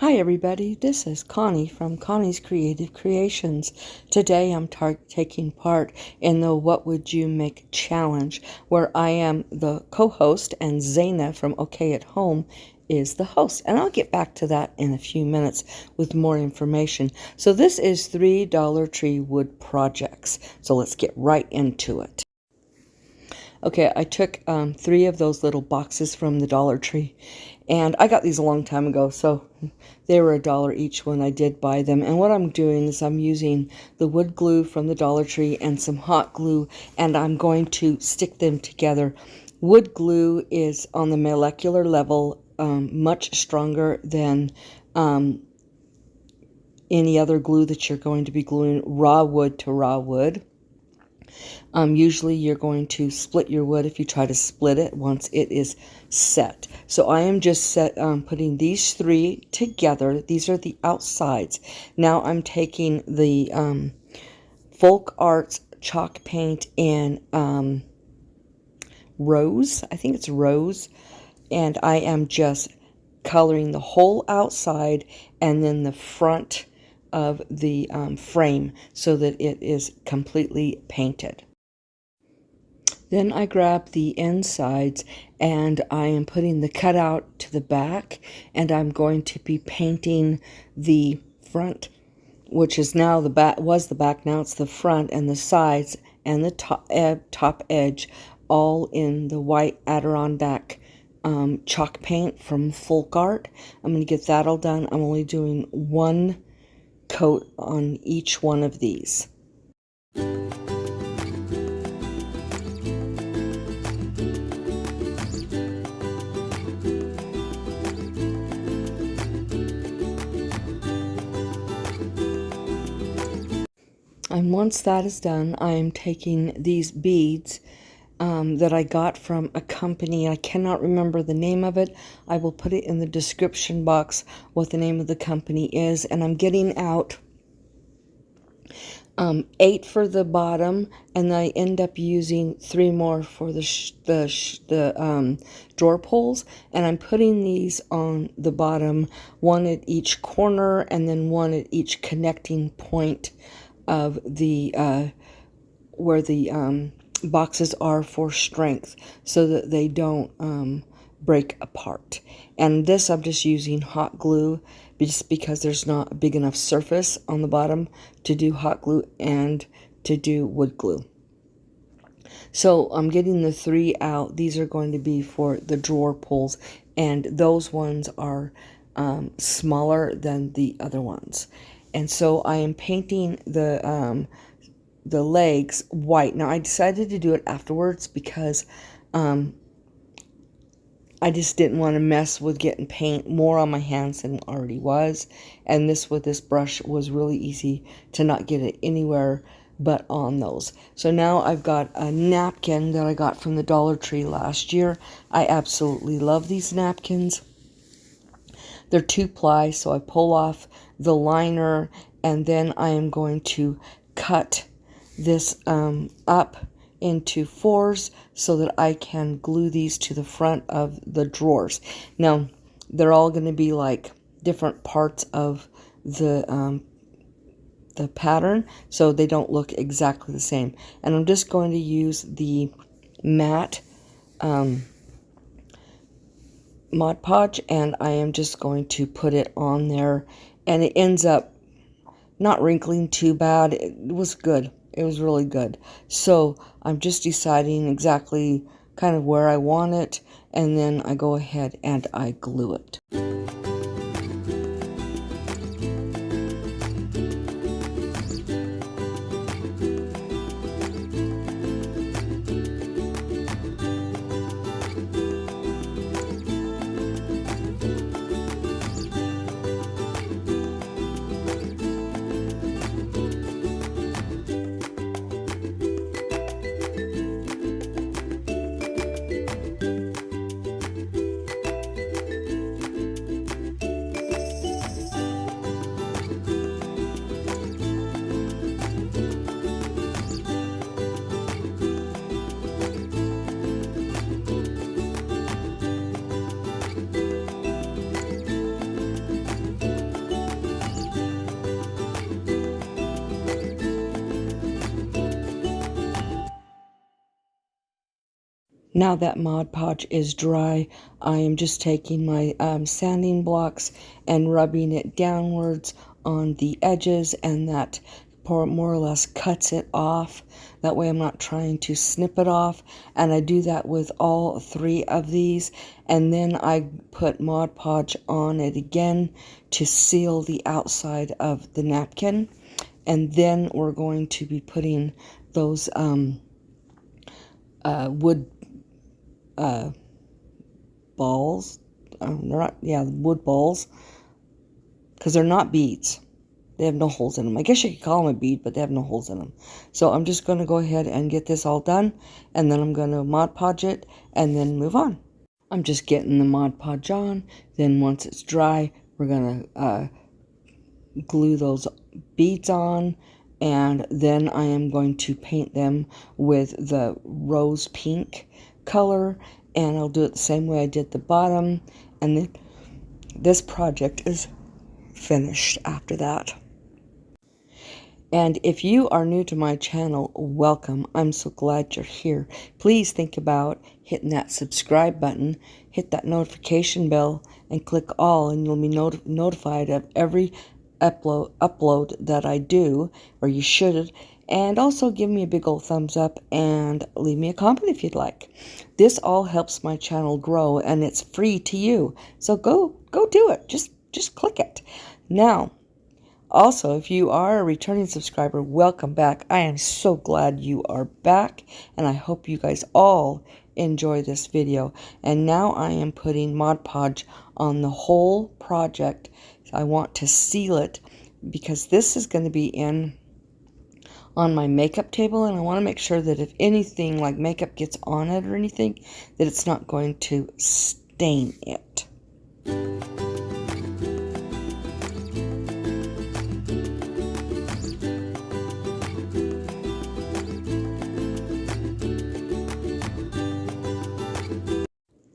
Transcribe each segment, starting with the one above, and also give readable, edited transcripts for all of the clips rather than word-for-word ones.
Hi everybody, this is Connie from Connie's Creative Creations. Today I'm taking part in the What Would You Make challenge, where I am the co-host and Zana from OK at Home is the host. And I'll get back to that in a few minutes with more information. So this is 3 Dollar Tree wood projects. So let's get right into it. Okay, I took 3 of those little boxes from the Dollar Tree, and I got these a long time ago, so they were $1 each when I did buy them. And what I'm doing is I'm using the wood glue from the Dollar Tree and some hot glue, and I'm going to stick them together. Wood glue is on the molecular level much stronger than any other glue that you're going to be gluing raw wood to raw wood. Usually you're going to split your wood if you try to split it once it is set. So I am just putting these 3 together. These are the outsides. Now I'm taking the Folk Arts chalk paint in rose. I think it's rose. And I am just coloring the whole outside and then the front of the frame so that it is completely painted. Then I grab the insides and I am putting the cutout to the back, and I'm going to be painting the front, which is now the back, was the back, now it's the front, and the sides and the top edge all in the white Adirondack chalk paint from Folk Art. I'm going to get that all done. I'm only doing 1 coat on each one of these. And once that is done, I am taking these beads that I got from a company. I cannot remember the name of it. I will put it in the description box what the name of the company is. And I'm getting out 8 for the bottom, and I end up using 3 more for the drawer pulls. And I'm putting these on the bottom, 1 at each corner, and then 1 at each connecting point of the where the boxes are for strength, so that they don't break apart. And this I'm just using hot glue just because there's not a big enough surface on the bottom to do hot glue and to do wood glue. So I'm getting the 3 out. These are going to be for the drawer pulls, and those ones are smaller than the other ones. And so I am painting the legs white. Now I decided to do it afterwards because I just didn't want to mess with getting paint more on my hands than already was. And this, with this brush, was really easy to not get it anywhere but on those. So now I've got a napkin that I got from the Dollar Tree last year. I absolutely love these napkins. They're 2-ply, so I pull off the liner, and then I am going to cut this up into 4s so that I can glue these to the front of the drawers. Now, they're all going to be like different parts of the pattern, so they don't look exactly the same. And I'm just going to use the matte Mod Podge, and I am just going to put it on there, and it ends up not wrinkling too bad. It was good. It was really good. So I'm just deciding exactly kind of where I want it, and then I go ahead and I glue it. Now that Mod Podge is dry, I am just taking my sanding blocks and rubbing it downwards on the edges, and that more or less cuts it off. That way I'm not trying to snip it off, and I do that with all 3 of these, and then I put Mod Podge on it again to seal the outside of the napkin, and then we're going to be putting those wood balls. They're not, yeah, wood balls, because they're not beads. They have no holes in them. I guess you could call them a bead, but they have no holes in them. So I'm just going to go ahead and get this all done, and then I'm going to Mod Podge it and then move on. I'm just getting the Mod Podge on. Then once it's dry, we're going to glue those beads on, and then I am going to paint them with the rose pink color, and I'll do it the same way I did the bottom, and then this project is finished after that. And if you are new to my channel, welcome. I'm so glad you're here. Please think about hitting that subscribe button, hit that notification bell, and click all, and you'll be notified of every upload that I do, or you should. And also give me a big old thumbs up and leave me a comment if you'd like. This all helps my channel grow, and it's free to you. So go do it. Just click it. Now, also, if you are a returning subscriber, welcome back. I am so glad you are back, and I hope you guys all enjoy this video. And now I am putting Mod Podge on the whole project. I want to seal it because this is going to be on my makeup table, and I want to make sure that if anything like makeup gets on it or anything, that it's not going to stain it.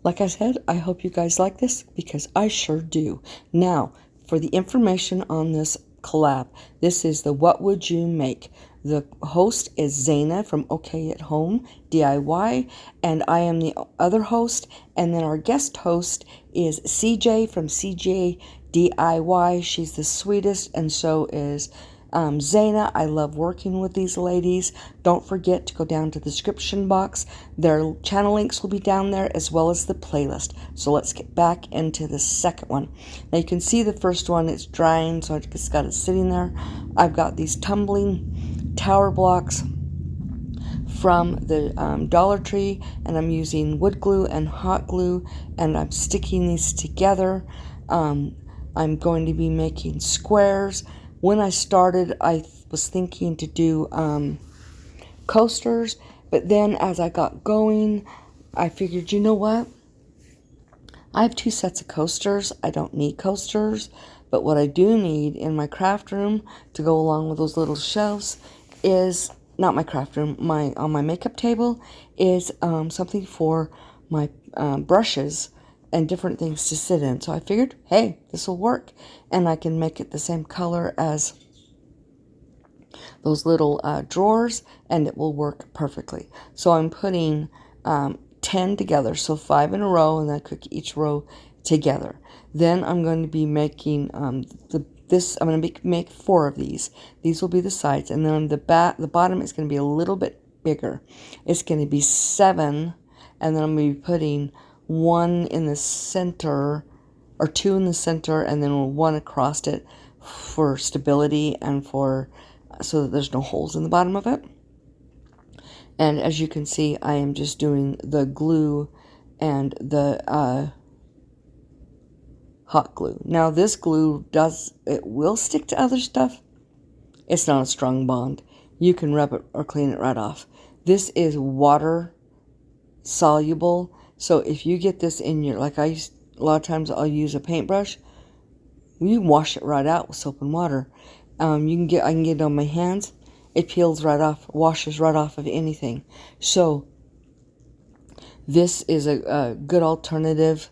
Like I said, I hope you guys like this, because I sure do. Now, for the information on this collab, this is the What Would You Make? The host is Zana from OK at Home DIY, and I am the other host, and then our guest host is CeeJ from CeeJ DIY. She's the sweetest, and so is Zana. I love working with these ladies. Don't forget to go down to the description box. Their channel links will be down there, as well as the playlist. So let's get back into the second one. Now you can see the first one, it's drying, so I just got it sitting there. I've got these tumbling tower blocks from the Dollar Tree, and I'm using wood glue and hot glue, and I'm sticking these together. I'm going to be making squares. When I started, I was thinking to do coasters, but then as I got going, I figured, you know what? I have 2 sets of coasters. I don't need coasters, but what I do need in my craft room to go along with those little shelves is, not my craft room, on my makeup table, is something for my brushes and different things to sit in. So I figured, hey, this will work, and I can make it the same color as those little drawers, and it will work perfectly. So I'm putting 10 together, so 5 in a row, and I cook each row together. Then I'm going to be making I'm going to make 4 of these. These will be the sides, and then the bottom is going to be a little bit bigger. It's going to be 7, and then I'm going to be putting 1 in the center, or 2 in the center, and then 1 across it for stability and for so that there's no holes in the bottom of it. And as you can see, I am just doing the glue and the hot glue. Now this glue will stick to other stuff. It's not a strong bond. You can rub it or clean it right off. This is water soluble. So if you get this in your, like a lot of times I'll use a paintbrush. You can wash it right out with soap and water. I can get it on my hands. It peels right off, washes right off of anything. So this is a good alternative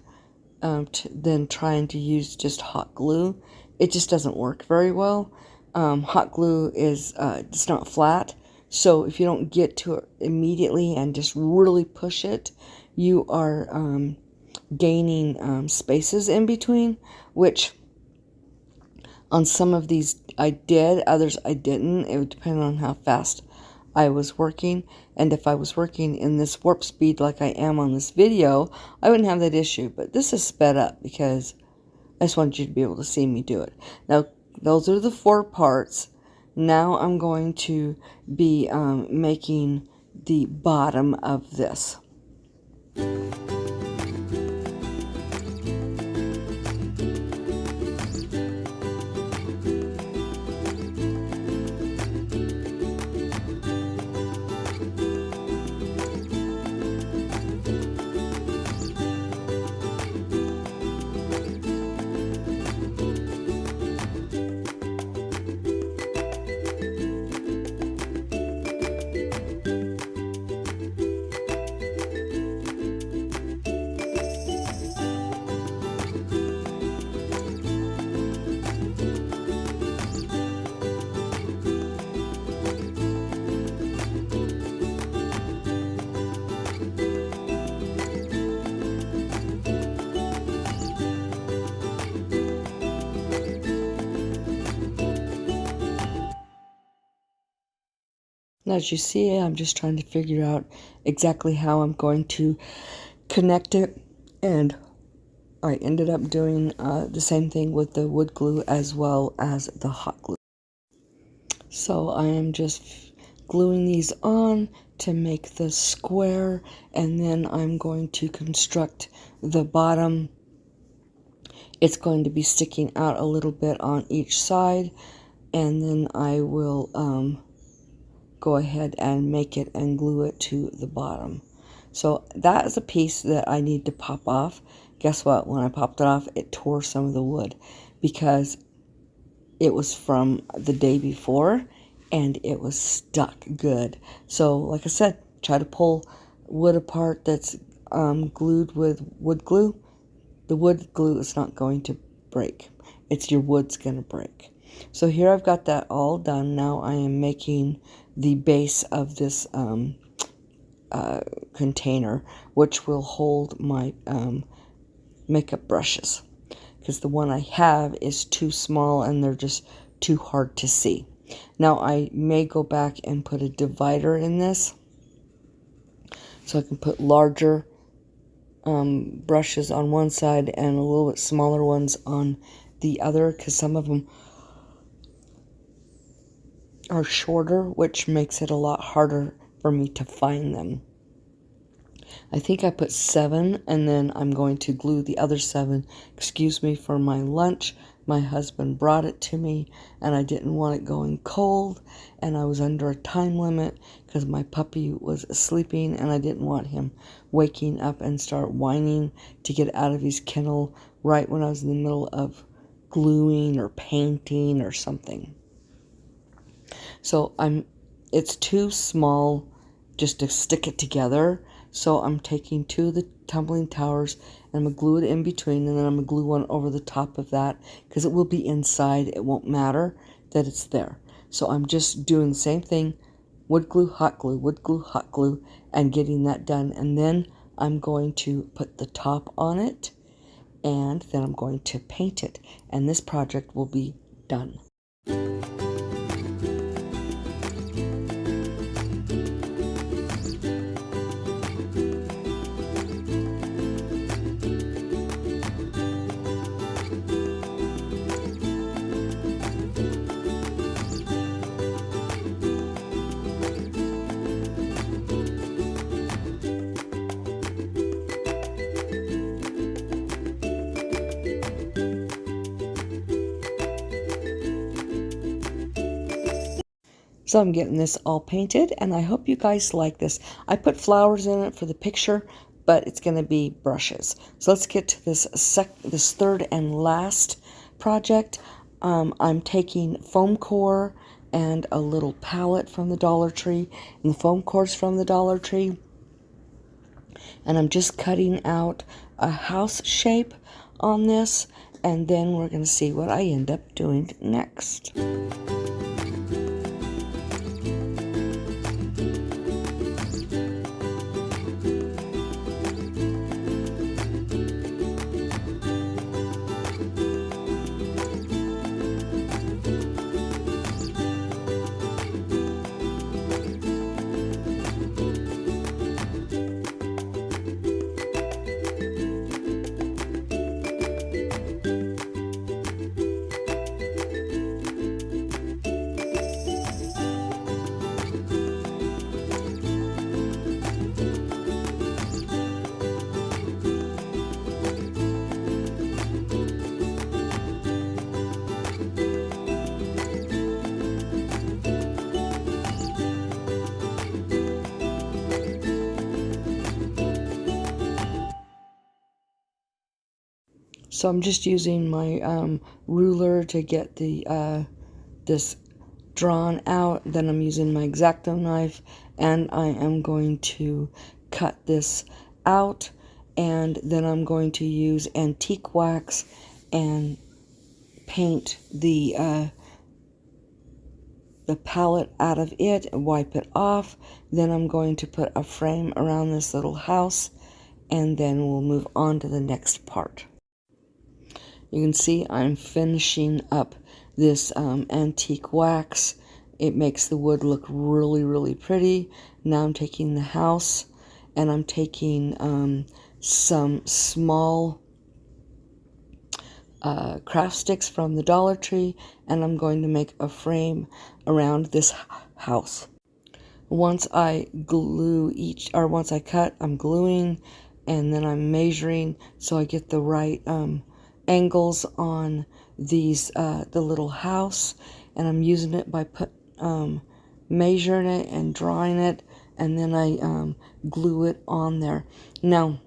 than trying to use just hot glue. It just doesn't work very well. Hot glue is it's not flat, So if you don't get to it immediately and just really push it, you are gaining spaces in between, which on some of these I did, others I didn't. It would depend on how fast I was working. And if I was working in this warp speed like I am on this video, I wouldn't have that issue. But this is sped up because I just wanted you to be able to see me do it. Now, those are the 4 parts. Now I'm going to be making the bottom of this. And as you see, I'm just trying to figure out exactly how I'm going to connect it, and I ended up doing the same thing with the wood glue as well as the hot glue. So I am just gluing these on to make the square, and then I'm going to construct the bottom. It's going to be sticking out a little bit on each side, and then I will go ahead and make it and glue it to the bottom. So that is a piece that I need to pop off. Guess what? When I popped it off, it tore some of the wood because it was from the day before and it was stuck good. So like I said, try to pull wood apart that's glued with wood glue. The wood glue is not going to break. It's your wood's going to break. So here I've got that all done. Now I am making the base of this container, which will hold my makeup brushes, because the one I have is too small and they're just too hard to see. Now I may go back and put a divider in this so I can put larger brushes on one side and a little bit smaller ones on the other, because some of them are shorter, which makes it a lot harder for me to find them. I think I put 7, and then I'm going to glue the other 7. Excuse me for my lunch. My husband brought it to me, and I didn't want it going cold, and I was under a time limit because my puppy was sleeping, and I didn't want him waking up and start whining to get out of his kennel right when I was in the middle of gluing or painting or something. So it's too small just to stick it together. So I'm taking 2 of the tumbling towers and I'm going to glue it in between, and then I'm going to glue one over the top of that because it will be inside. It won't matter that it's there. So I'm just doing the same thing, wood glue, hot glue, and getting that done. And then I'm going to put the top on it, and then I'm going to paint it. And this project will be done. So I'm getting this all painted, and I hope you guys like this. I put flowers in it for the picture, but it's going to be brushes. So let's get to this third and last project. I'm taking foam core and a little palette from the Dollar Tree, and the foam core's from the Dollar Tree. And I'm just cutting out a house shape on this, and then we're going to see what I end up doing next. So I'm just using my ruler to get the this drawn out. Then I'm using my X-Acto knife, and I am going to cut this out, and then I'm going to use antique wax and paint the palette out of it and wipe it off. Then I'm going to put a frame around this little house, and then we'll move on to the next part. You can see I'm finishing up this antique wax. It makes the wood look really, really pretty. Now I'm taking the house, and I'm taking some small craft sticks from the Dollar Tree, and I'm going to make a frame around this house. Once I cut, I'm gluing, and then I'm measuring so I get the right angles on these the little house, and I'm using it by measuring it and drawing it, and then I glue it on there. Now,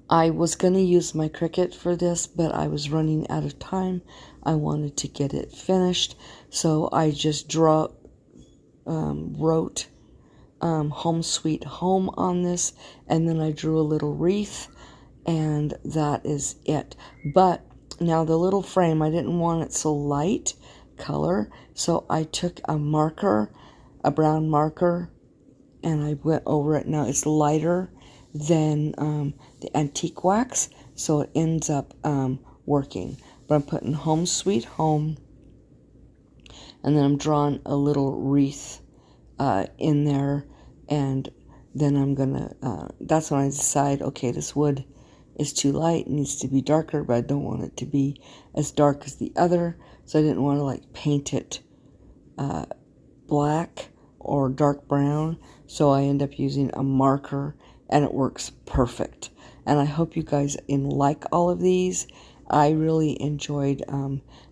I was going to use my Cricut for this, but I was running out of time. I wanted to get it finished, so I just wrote Home Sweet Home on this, and then I drew a little wreath, and that is it. But now the little frame, I didn't want it so light color, so I took a marker, a brown marker, and I went over it. Now it's lighter than the antique wax, so it ends up working. But I'm putting Home Sweet Home, and then I'm drawing a little wreath in there, and then I'm gonna, that's when I decide, okay, this wood is too light, it needs to be darker, but I don't want it to be as dark as the other, so I didn't want to like paint it black or dark brown, so I end up using a marker, and it works perfect. And I hope you guys like all of these. I really enjoyed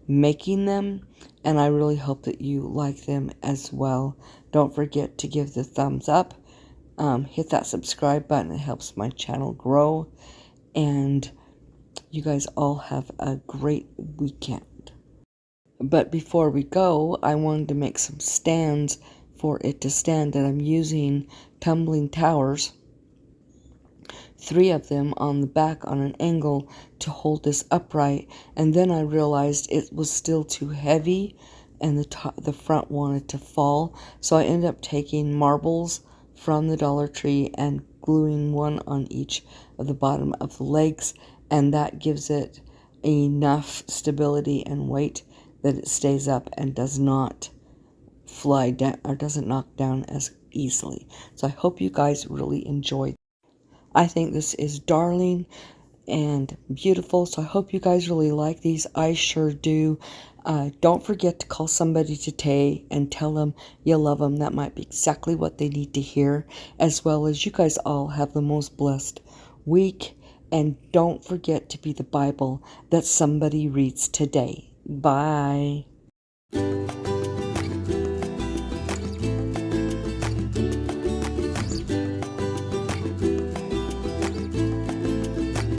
making them, and I really hope that you like them as well. Don't forget to give the thumbs up, hit that subscribe button, it helps my channel grow, and you guys all have a great weekend. But before we go, I wanted to make some stands for it to stand, and I'm using tumbling towers, 3 of them on the back on an angle to hold this upright. And then I realized it was still too heavy, and the front wanted to fall, so I ended up taking marbles from the Dollar Tree and gluing one on each of the bottom of the legs, and that gives it enough stability and weight that it stays up and does not fly down or doesn't knock down as easily. So I hope you guys really enjoyed. I think this is darling and beautiful, so I hope you guys really like these. I sure do. Don't forget to call somebody today and tell them you love them. That might be exactly what they need to hear, as well as you guys all have the most blessed week. And don't forget to be the Bible that somebody reads today. Bye.